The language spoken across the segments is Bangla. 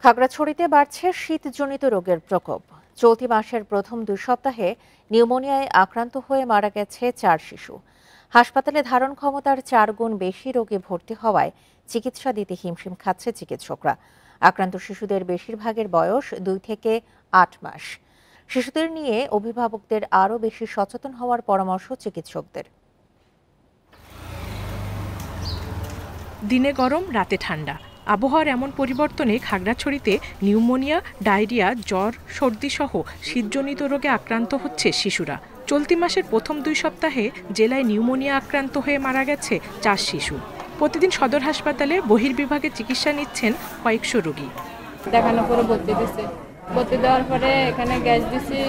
খাগড়াছড়িতে বাড়ছে শীতজনিত রোগের প্রকোপ। চলতি মাসের প্রথম 2 সপ্তাহে নিউমোনিয়ায় আক্রান্ত হয়ে মারা গেছে 4 শিশু। হাসপাতালে ধারণ ক্ষমতার 4 গুণ বেশি রোগী ভর্তি হওয়ায় চিকিৎসা দিতে হিমশিম খাচ্ছে চিকিৎসকরা। আক্রান্ত শিশুদের বেশিরভাগের বয়স 2 থেকে 8 মাস। শিশুদের নিয়ে অভিভাবকদের আরও বেশি সচেতন হওয়ার পরামর্শ চিকিৎসকদের। দিনে গরম, রাতে ঠান্ডা। আবহাওয়ার এমন পরিবর্তনে খাগড়াছড়িতে নিউমোনিয়া, ডায়রিয়া, জ্বর, সর্দি সহ শীতজনিত রোগে আক্রান্ত হচ্ছে শিশুরা। চলতি মাসের প্রথম 2 সপ্তাহে জেলায় নিউমোনিয়া আক্রান্ত হয়ে মারা গেছে 4 শিশু। প্রতিদিন সদর হাসপাতালে বহির্বিভাগে চিকিৎসা নিচ্ছেন কয়েকশো রোগী। দেখানোর পরে ভর্তি দেওয়ার পরে এখানে গ্যাস দিছি,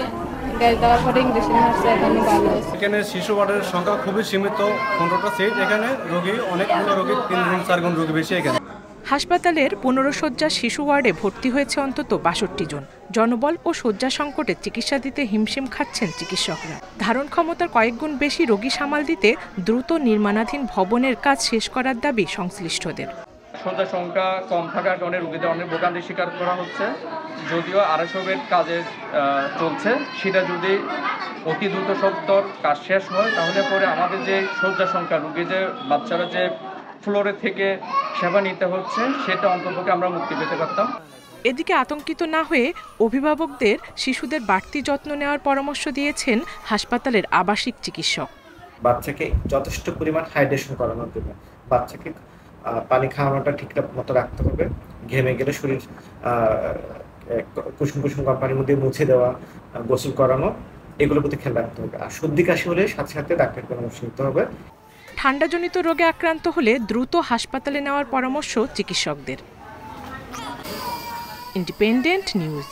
গ্যাস দেওয়ার পরে ইঞ্জেকশন মারছে, এখন ভালো আছে। এখানে শিশু ওয়ার্ডের সংখ্যা খুবই সীমিত, 15টা সিট। এখানে রোগী অনেকগুলো রোগী, 3 গুণ 4 গুণ রোগী বেশি এখানে। হাসপাতালের 15 শয্যার শিশু ওয়ার্ডে ভর্তি হয়েছে অন্তত 62 জন। জনবল ও শয্যা সংকটে চিকিৎসা দিতে হিমশিম খাচ্ছেন চিকিৎসকরা। ধারণ ক্ষমতার কয়েক গুণ বেশি রোগী সামাল দিতে দ্রুত নির্মাণাধীন ভবনের কাজ শেষ করার দাবি সংশ্লিষ্টদের। শয্যা সংখ্যা কম থাকার কারণে রোগীদের অনেক ভোগান্তি স্বীকার করা হচ্ছে। যদিও 250 বেড কাজে চলছে, সেটা যদি অতি দ্রুত সত্তর কাজ শেষ হয় তাহলে পরে আমাদের যে শয্যা সংখ্যা, রোগীদের বাচ্চারা যে ফ্লোরে থেকে সেবা নিতে হচ্ছে, সেটা অন্ততপক্ষে আমরা মুক্তি পেতে পারতাম। এদিকে আতঙ্কিত না হয়ে অভিভাবকদের শিশুদের বাড়তি যত্ন নেওয়ার পরামর্শ দিয়েছেন হাসপাতালের আবাসিক চিকিৎসক। বাচ্চাকে যথেষ্ট পরিমাণ হাইড্রেশন করানোর জন্য বাচ্চাকে পানি খাওয়ানোটা ঠিক মতো রাখতে হবে। ঘেমে গেলে শরীর কুসুম কুসুম পানির মধ্যে মুছে দেওয়া, গোসল করানো, এগুলোর প্রতি খেয়াল রাখতে হবে। আর সর্দি কাশি হলে সাথে সাথে ডাক্তারের পরামর্শ নিতে হবে। ঠান্ডাজনিত রোগে আক্রান্ত হলে দ্রুত হাসপাতালে নেওয়ার পরামর্শ চিকিৎসকদের। Independent news.